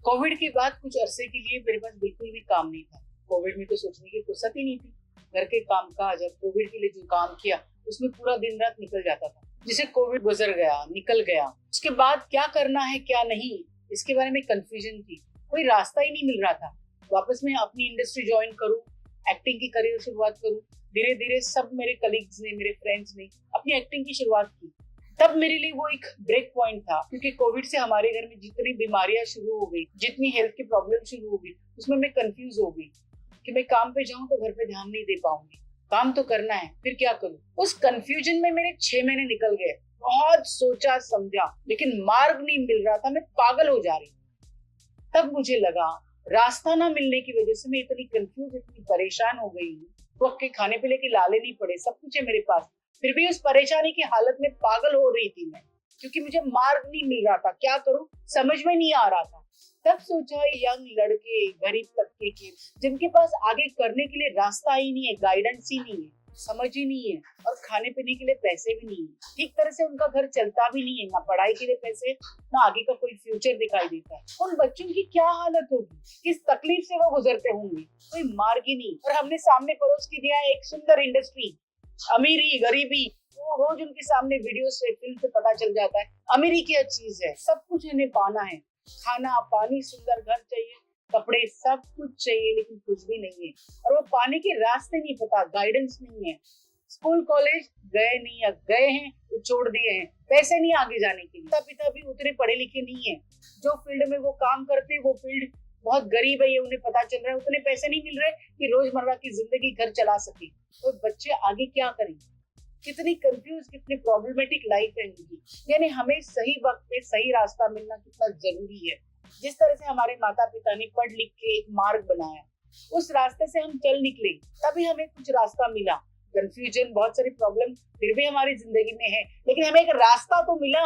Covid के बाद कुछ अरसे के लिए मेरे पास बिल्कुल भी काम नहीं था। कोविड में तो सोचने की फुर्सत ही नहीं थी। घर के काम काज, अब कोविड के लिए जो काम किया उसमें पूरा दिन रात निकल जाता था। जिसे कोविड गुजर गया, निकल गया, उसके बाद क्या करना है क्या नहीं, इसके बारे में कंफ्यूजन थी। कोई रास्ता ही नहीं मिल रहा था। वापस मैं अपनी इंडस्ट्री ज्वाइन करूं, एक्टिंग की करियर शुरुआत करूं। धीरे धीरे सब मेरे कलीग्स ने, मेरे फ्रेंड्स ने अपनी एक्टिंग की शुरुआत की। तब मेरे लिए वो एक ब्रेक पॉइंट था, क्योंकि कोविड से हमारे घर में जितनी बीमारियां शुरू हो गई, जितनी हेल्थ की प्रॉब्लम शुरू हो गई, उसमें मैं कंफ्यूज हो गई कि मैं काम पे जाऊं तो घर पे ध्यान नहीं दे पाऊंगी। काम तो करना है, फिर क्या करूं। उस कंफ्यूजन में मेरे 6 महीने निकल गए। बहुत सोचा समझा, लेकिन मार्ग नहीं मिल रहा था। मैं पागल हो जा रही। तब मुझे लगा रास्ता ना मिलने की वजह से मैं इतनी कंफ्यूज, इतनी परेशान हो गई हूँ। वक्त के खाने पीने के लाले नहीं पड़े, सब कुछ है मेरे पास, फिर भी उस परेशानी की हालत में पागल हो रही थी मैं, क्योंकि मुझे मार्ग नहीं मिल रहा था। क्या करूं समझ में नहीं आ रहा था। तब सोचा यंग लड़के, गरीब तबके के, जिनके पास आगे करने के लिए रास्ता ही नहीं है, गाइडेंस ही नहीं है, समझ ही नहीं है, और खाने पीने के लिए पैसे भी नहीं है, ठीक तरह से उनका घर चलता भी नहीं है, ना पढ़ाई के लिए पैसे, ना आगे का कोई फ्यूचर दिखाई देता है। उन बच्चों की क्या हालत होगी, किस तकलीफ से वो गुजरते होंगे, कोई मार्ग ही नहीं। और हमने सामने परोस के दिया है एक सुंदर इंडस्ट्री। अमीरी गरीबी वो रोज उनके सामने वीडियो से, फिल्म से पता चल जाता है। अमीरी क्या चीज है, सब कुछ इन्हें पाना है, खाना पानी, सुंदर घर चाहिए, कपड़े, सब कुछ चाहिए, लेकिन कुछ भी नहीं है। और वो पाने के रास्ते नहीं पता, गाइडेंस नहीं है। स्कूल कॉलेज गए नहीं, या गए हैं तो छोड़ दिए हैं, पैसे नहीं आगे जाने के लिए। पिता भी उतने पढ़े लिखे नहीं है। जो फील्ड में वो काम करते, वो फील्ड बहुत गरीब है, ये उन्हें पता चल रहा है। उतने पैसे नहीं मिल रहे कि रोजमर्रा की जिंदगी घर चला सके। तो बच्चे आगे क्या करें। कितनी कंफ्यूज, कितनी प्रॉब्लमेटिक लाइफ है इनकी। यानी हमें सही वक्त पे सही रास्ता मिलना कितना जरूरी है। जिस तरह से हमारे माता पिता ने पढ़ लिख के एक मार्ग बनाया, उस रास्ते से हम चल निकले, तभी हमें कुछ रास्ता मिला। कंफ्यूजन, बहुत सारी प्रॉब्लम फिर भी हमारी जिंदगी में है, लेकिन हमें एक रास्ता तो मिला।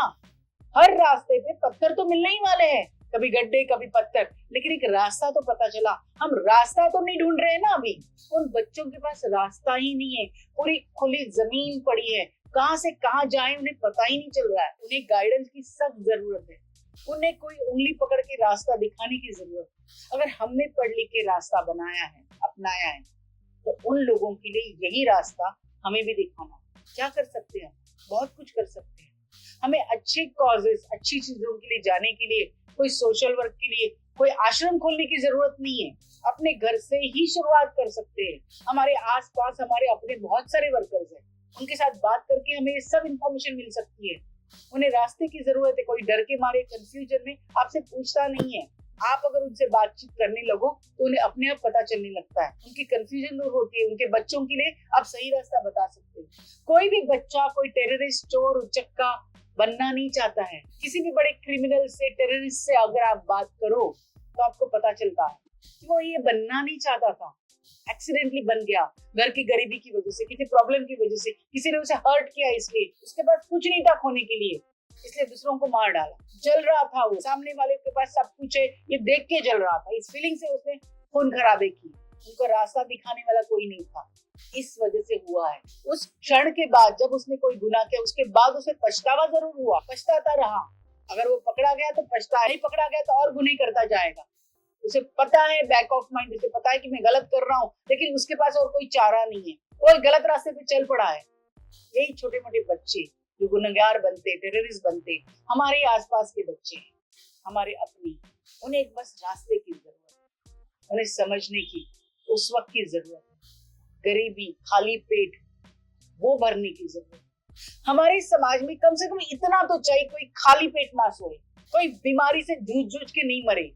हर रास्ते पे पत्थर तो मिलने ही वाले हैं, कभी गड्ढे कभी पत्थर, लेकिन एक रास्ता तो पता चला। हम रास्ता तो नहीं ढूंढ रहे हैं ना अभी। उन बच्चों के पास रास्ता ही नहीं है, पूरी खुली जमीन पड़ी है, कहां से कहां जाए उन्हें पता ही नहीं चल रहा है। उन्हें गाइडेंस की सख्त जरूरत है, उन्हें कोई उंगली पकड़ के रास्ता दिखाने की जरूरत है। अगर हमने पढ़ लिख के रास्ता बनाया है, अपनाया है, तो उन लोगों के लिए यही रास्ता हमें भी दिखाना। क्या कर सकते हैं, बहुत कुछ कर सकते हैं। हमें अच्छे कॉजेस, अच्छी चीजों के लिए जाने के लिए, कोई सोशल वर्क के लिए कोई आश्रम खोलने की जरूरत नहीं है। अपने घर से ही शुरुआत कर सकते हैं। हमारे आसपास हमारे अपने बहुत सारे वर्कर्स हैं, उनके साथ बात करके हमें ये सब इंफॉर्मेशन मिल सकती है। उन्हें रास्ते की जरूरत है, कोई डर के मारे कंफ्यूजन में आपसे पूछता नहीं है। आप अगर उनसे बातचीत करने लगो तो उन्हें अपने आप पता चलने लगता है, उनकी कंफ्यूजन दूर होती है। उनके बच्चों के लिए आप सही रास्ता बता सकते हैं। कोई भी बच्चा कोई टेररिस्ट, चोर, उचक्का बनना नहीं चाहता है। किसी भी बड़े क्रिमिनल से, टेररिस्ट से अगर आप बात करो तो आपको पता चलता है कि वो ये बनना नहीं चाहता था, एक्सीडेंटली बन गया, घर की गरीबी की वजह से, किसी प्रॉब्लम की वजह से, किसी ने उसे हर्ट किया, इसलिए उसके पास कुछ नहीं था खोने के लिए, इसलिए दूसरों को मार डाला। जल रहा था वो, सामने वाले के पास सब कुछ है, ये देख के जल रहा था। इस फीलिंग से उसने खून खराबे की। उनको रास्ता दिखाने वाला कोई नहीं था, इस वजह से हुआ है। उस क्षण के बाद जब उसने कोई गुनाह किया, उसके बाद उसे पछतावा जरूर हुआ, पछताता रहा। अगर वो पकड़ा गया तो पछता, नहीं पकड़ा गया तो और गुनाह करता जाएगा। उसे पता है, बैक ऑफ माइंड उसे पता है कि मैं गलत कर रहा हूँ, लेकिन उसके पास और कोई चारा नहीं है, वो एक गलत रास्ते पे चल पड़ा है। यही छोटे मोटे बच्चे जो गुनहगार बनते, टेररिस्ट बनते, हमारे आसपास के बच्चे हैं, हमारे अपने। उन्हें एक बस रास्ते की जरूरत है, उन्हें समझने की उस वक्त की जरूरत है। गरीबी, खाली पेट, वो भरने की जरूरत है। हमारे समाज में कम से कम इतना तो चाहिए, कोई खाली पेट ना सोए, कोई बीमारी से जूझ जूझ के नहीं मरे,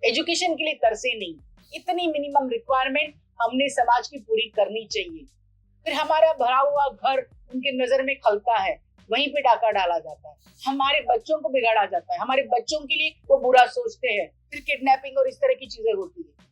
एजुकेशन के लिए तरसे नहीं। इतनी मिनिमम रिक्वायरमेंट हमने समाज की पूरी करनी चाहिए। फिर हमारा भरा हुआ घर उनके नजर में खलता है, वहीं पे डाका डाला जाता है, हमारे बच्चों को बिगाड़ा जाता है, हमारे बच्चों के लिए वो बुरा सोचते हैं, फिर किडनैपिंग और इस तरह की चीजें होती है,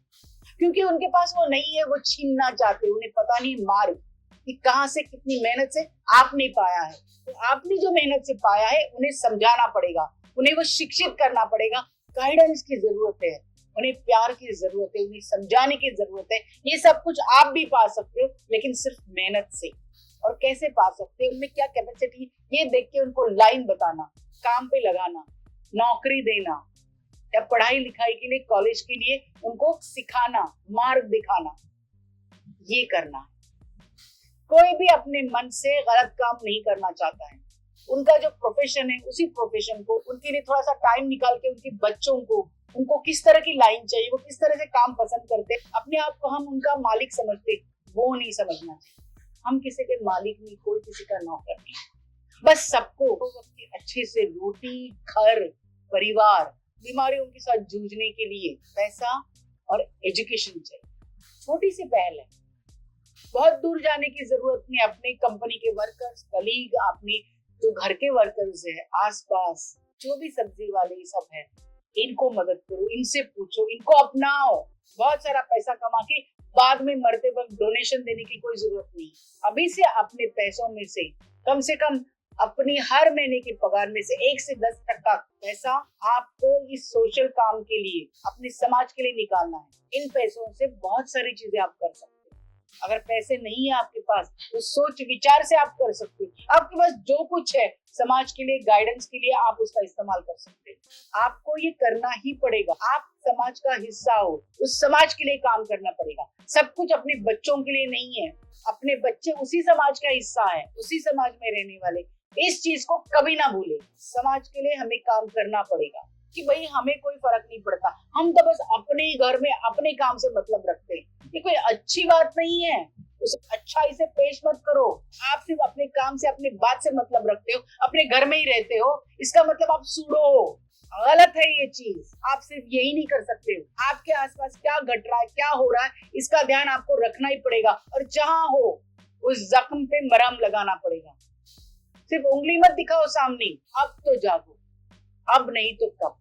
क्योंकि उनके पास वो नहीं है, वो छीनना चाहते। उन्हें पता नहीं मार्ग कि कहां से, कितनी मेहनत से आपने पाया है। तो आपने जो मेहनत से पाया है उन्हें समझाना पड़ेगा, उन्हें वो शिक्षित करना पड़ेगा। गाइडेंस की जरूरत है, उन्हें प्यार की जरूरत है, उन्हें समझाने की जरूरत है। ये सब कुछ आप भी पा सकते हो, लेकिन सिर्फ मेहनत से। और कैसे पा सकते हो, उनमें क्या कैपेसिटी, ये देख के उनको लाइन बताना, काम पे लगाना, नौकरी देना, या पढ़ाई लिखाई के लिए, कॉलेज के लिए उनको सिखाना, मार्ग दिखाना, ये करना है। कोई भी अपने मन से गलत काम नहीं करना चाहता है। उनका जो प्रोफेशन है उसी प्रोफेशन को, उनके लिए थोड़ा सा टाइम निकाल के उनके बच्चों को, उनको किस तरह की लाइन चाहिए, वो किस तरह से काम पसंद करते, अपने आप को हम उनका मालिक समझते, वो नहीं समझना चाहिए। हम किसी के मालिक नहीं, कोई किसी का नौकर नहीं। बस सबको अच्छे से रोटी, घर, परिवार, बीमारियों के साथ जूझने के लिए पैसा और एजुकेशन चाहिए। छोटी सी पहल है, बहुत दूर जाने की जरूरत नहीं। अपने कंपनी के वर्कर्स, कलीग, अपने जो घर के वर्कर्स है, आसपास जो भी सब्जी वाले सब है, इनको मदद करो, इनसे पूछो, इनको अपनाओ। बहुत सारा पैसा कमा के बाद में मरते वक्त डोनेशन देने की कोई जरूरत नहीं। अभी से अपने पैसों में से कम अपनी हर महीने की पगार में से 1 से 10% पैसा आपको इस सोशल काम के लिए, अपने समाज के लिए निकालना है। इन पैसों से बहुत सारी चीजें आप कर सकते हैं। अगर पैसे नहीं है आपके पास तो सोच विचार से आप कर सकते हो। आपके पास जो कुछ है समाज के लिए, गाइडेंस के लिए, आप उसका इस्तेमाल कर सकते हैं। आपको ये करना ही पड़ेगा। आप समाज का हिस्सा हो, उस समाज के लिए काम करना पड़ेगा। सब कुछ अपने बच्चों के लिए नहीं है। अपने बच्चे उसी समाज का हिस्सा है, उसी समाज में रहने वाले। इस चीज को कभी ना भूले। समाज के लिए हमें काम करना पड़ेगा कि भाई हमें कोई फर्क नहीं पड़ता, हम तो बस अपने ही घर में अपने काम से मतलब रखते हैं। ये कोई अच्छी बात नहीं है, उसे अच्छाई से पेश मत करो। आप सिर्फ अपने काम से, अपनी बात से मतलब रखते हो, अपने घर में ही रहते हो, इसका मतलब आप सूडो हो। गलत है ये चीज। आप सिर्फ यही नहीं कर सकते हो। आपके आसपास क्या घट रहा है, क्या हो रहा है, इसका ध्यान आपको रखना ही पड़ेगा। और जहां हो उस जख्म पे मरहम लगाना पड़ेगा। सिर्फ उंगली मत दिखाओ सामने। अब तो जागो, अब नहीं तो कब।